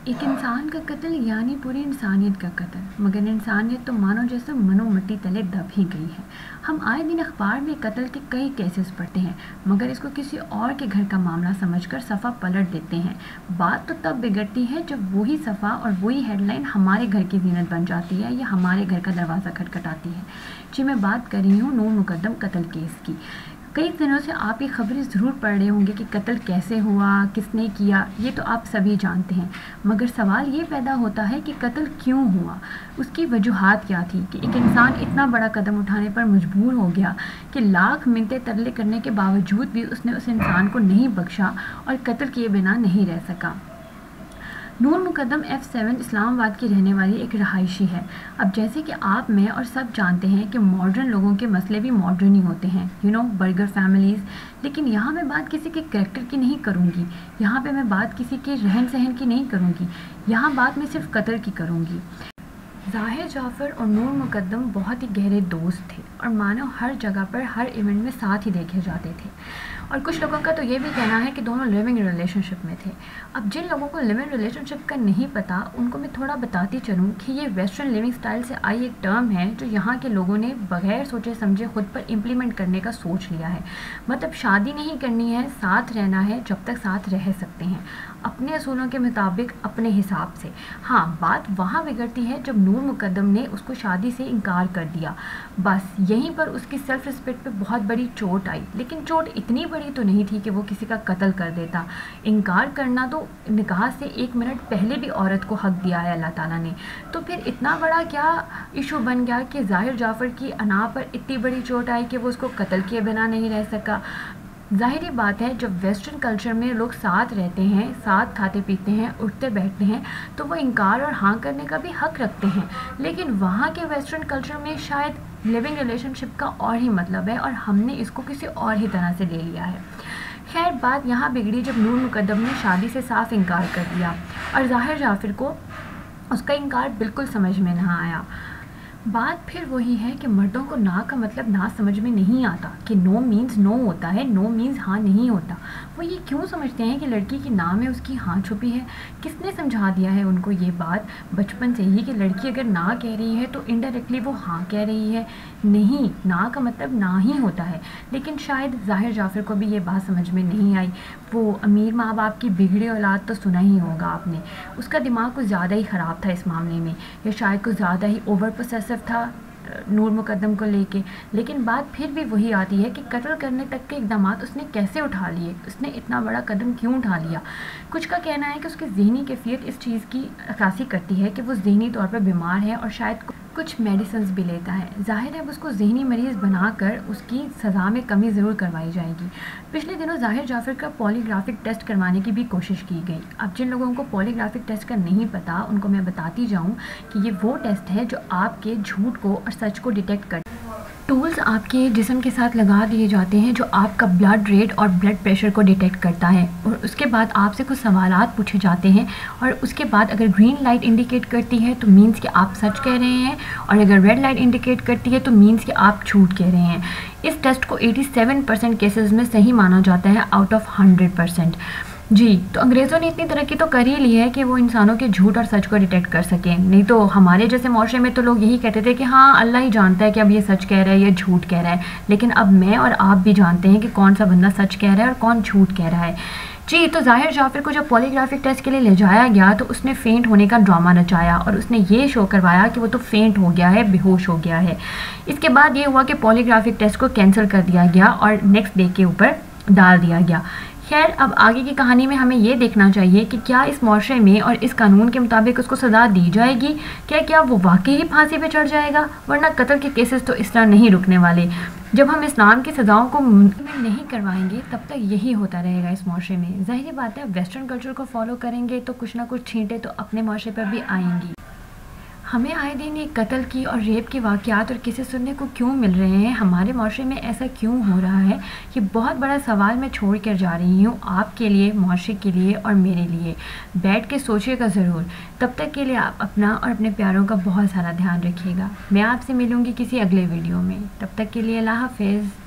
एक इंसान का कत्ल यानी पूरी इंसानियत का कत्ल, मगर इंसानियत तो मानो जैसे मनो मिट्टी तले दब ही गई है। हम आए दिन अखबार में कत्ल के कई केसेस पढ़ते हैं, मगर इसको किसी और के घर का मामला समझकर सफ़ा पलट देते हैं। बात तो तब बिगड़ती है जब वही सफ़ा और वही हेडलाइन हमारे घर की ज़ीनत बन जाती है या हमारे घर का दरवाज़ा खटखटाती है। जी, मैं बात कर रही हूँ नूर मुकद्दम कत्ल केस की। कई दिनों से आप ये खबरें ज़रूर पढ़ रहे होंगे कि कत्ल कैसे हुआ, किसने किया, ये तो आप सभी जानते हैं। मगर सवाल ये पैदा होता है कि कत्ल क्यों हुआ, उसकी वजूहात क्या थी कि एक इंसान इतना बड़ा कदम उठाने पर मजबूर हो गया कि लाख मिन्नतें तरले करने के बावजूद भी उसने उस इंसान को नहीं बख्शा और कत्ल किए बिना नहीं रह सका। नूर मुकद्दम F7 इस्लामाबाद की रहने वाली एक रहायशी है। अब जैसे कि आप, मैं और सब जानते हैं कि मॉडर्न लोगों के मसले भी मॉडर्न ही होते हैं, बर्गर फैमिलीज़। लेकिन यहाँ मैं बात किसी के करैक्टर की नहीं करूँगी, यहाँ पे मैं बात किसी के रहन सहन की नहीं करूँगी, यहाँ बात मैं सिर्फ कत्ल की करूँगी। ज़ाहिर जाफ़र और नूर मुकद्दम बहुत ही गहरे दोस्त थे और मानो हर जगह पर हर इवेंट में साथ ही देखे जाते थे। और कुछ लोगों का तो ये भी कहना है कि दोनों लिविंग रिलेशनशिप में थे। अब जिन लोगों को लिविंग रिलेशनशिप का नहीं पता, उनको मैं थोड़ा बताती चलूँ कि ये वेस्टर्न लिविंग स्टाइल से आई एक टर्म है जो यहाँ के लोगों ने बगैर सोचे समझे खुद पर इम्प्लीमेंट करने का सोच लिया है। मतलब शादी नहीं करनी है, साथ रहना है जब तक साथ रह सकते हैं, अपने असूलों के मुताबिक, अपने हिसाब से। हाँ, बात वहाँ बिगड़ती है जब नूर मुकद्दम ने उसको शादी से इनकार कर दिया। बस यहीं पर उसकी सेल्फ रिस्पेक्ट पे बहुत बड़ी चोट आई, लेकिन चोट इतनी बड़ी तो नहीं थी कि वो किसी का कत्ल कर देता। इनकार करना तो निकाह से 1 मिनट पहले भी औरत को हक दिया है अल्लाह ताला ने। तो फिर इतना बड़ा क्या इशू बन गया कि ज़ाहिर जाफ़र की अना पर इतनी बड़ी चोट आई कि वो उसको कत्ल किए बिना नहीं रह सका। ज़ाहिरी बात है, जब वेस्टर्न कल्चर में लोग साथ रहते हैं, साथ खाते पीते हैं, उठते बैठते हैं, तो वो इनकार और हाँ करने का भी हक रखते हैं। लेकिन वहाँ के वेस्टर्न कल्चर में शायद लिविंग रिलेशनशिप का और ही मतलब है और हमने इसको किसी और ही तरह से ले लिया है। खैर, बात यहाँ बिगड़ी जब नूर मुकद्दम ने शादी से साफ इनकार कर दिया और ज़ाहिर जाफ़र को उसका इनकार बिल्कुल समझ में ना आया। बात फिर वही है कि मर्दों को ना का मतलब ना समझ में नहीं आता कि नो मीन्स नो होता है, नो मीन्स हाँ नहीं होता। वो ये क्यों समझते हैं कि लड़की की ना में उसकी हाँ छुपी है? किसने समझा दिया है उनको ये बात बचपन से ही कि लड़की अगर ना कह रही है तो इनडायरेक्टली वो हाँ कह रही है? नहीं, ना का मतलब ना ही होता है। लेकिन शायद ज़ाहिर जाफ़र को भी ये बात समझ में नहीं आई। वो अमीर माँ बाप की बिगड़ी औलाद तो सुना ही होगा आपने। उसका दिमाग कुछ ज़्यादा ही ख़राब था इस मामले में, या शायद कुछ ज़्यादा ही ओवर पोसेसिव था नूर मुकद्दम को लेके। लेकिन बात फिर भी वही आती है कि कत्ल करने तक के इक़दामात उसने कैसे उठा लिए, उसने इतना बड़ा कदम क्यों उठा लिया। कुछ का कहना है कि उसकी ज़हनी कैफियत इस चीज़ की अक्कासी करती है कि वो ज़हनी तौर पर बीमार है और शायद कुछ मेडिसिन्स भी लेता है। ज़ाहिर है उसको ज़हनी मरीज़ बनाकर उसकी सज़ा में कमी ज़रूर करवाई जाएगी। पिछले दिनों ज़ाहिर जाफ़र का पॉलीग्राफिक टेस्ट करवाने की भी कोशिश की गई। अब जिन लोगों को पॉलीग्राफिक टेस्ट का नहीं पता, उनको मैं बताती जाऊँ कि ये वो टेस्ट है जो आपके झूठ को और सच को डिटेक्ट कर टूल्स आपके जिस्म के साथ लगा दिए जाते हैं जो आपका ब्लड रेट और ब्लड प्रेशर को डिटेक्ट करता है। और उसके बाद आपसे कुछ सवालात पूछे जाते हैं और उसके बाद अगर ग्रीन लाइट इंडिकेट करती है तो मीन्स कि आप सच कह रहे हैं, और अगर रेड लाइट इंडिकेट करती है तो मीन्स कि आप झूठ कह रहे हैं। इस टेस्ट को 87% केसेस में सही माना जाता है आउट ऑफ 100%। जी, तो अंग्रेज़ों ने इतनी तरक्की तो कर ही ली है कि वो इंसानों के झूठ और सच को डिटेक्ट कर सकें। नहीं तो हमारे जैसे माशरे में तो लोग यही कहते थे कि हाँ, अल्लाह ही जानता है कि अब ये सच कह रहा है, ये झूठ कह रहा है। लेकिन अब मैं और आप भी जानते हैं कि कौन सा बंदा सच कह रहा है और कौन झूठ कह रहा है। जी, तो ज़ाहिर जाफ़र को जब पॉलीग्राफिक टेस्ट के लिए ले जाया गया तो उसने फेंट होने का ड्रामा रचाया और उसने ये शो करवाया कि वो तो फेंट हो गया है, बेहोश हो गया है। इसके बाद ये हुआ कि पॉलीग्राफिक टेस्ट को कैंसिल कर दिया गया और नेक्स्ट डे के ऊपर डाल दिया गया। खैर, अब आगे की कहानी में हमें ये देखना चाहिए कि क्या इस माशरे में और इस कानून के मुताबिक उसको सज़ा दी जाएगी, क्या वो वाकई ही फांसी पे चढ़ जाएगा? वरना कत्ल के केसेस तो इस तरह नहीं रुकने वाले। जब हम इस्लाम की सज़ाओं को नहीं करवाएंगे तब तक यही होता रहेगा इस माशरे में। ज़ाहिर बात है, वेस्टर्न कल्चर को फॉलो करेंगे तो कुछ ना कुछ छींटे तो अपने माशरे पर भी आएंगी। हमें आए दिन ये कत्ल की और रेप के वाक़यात और किस्से सुनने को क्यों मिल रहे हैं? हमारे माशरे में ऐसा क्यों हो रहा है? ये बहुत बड़ा सवाल मैं छोड़ कर जा रही हूँ आपके लिए, माशरे के लिए और मेरे लिए। बैठ के सोचिएगा ज़रूर। तब तक के लिए आप अपना और अपने प्यारों का बहुत सारा ध्यान रखिएगा। मैं आपसे मिलूँगी किसी अगले वीडियो में। तब तक के लिए अल्लाह हाफ़िज़।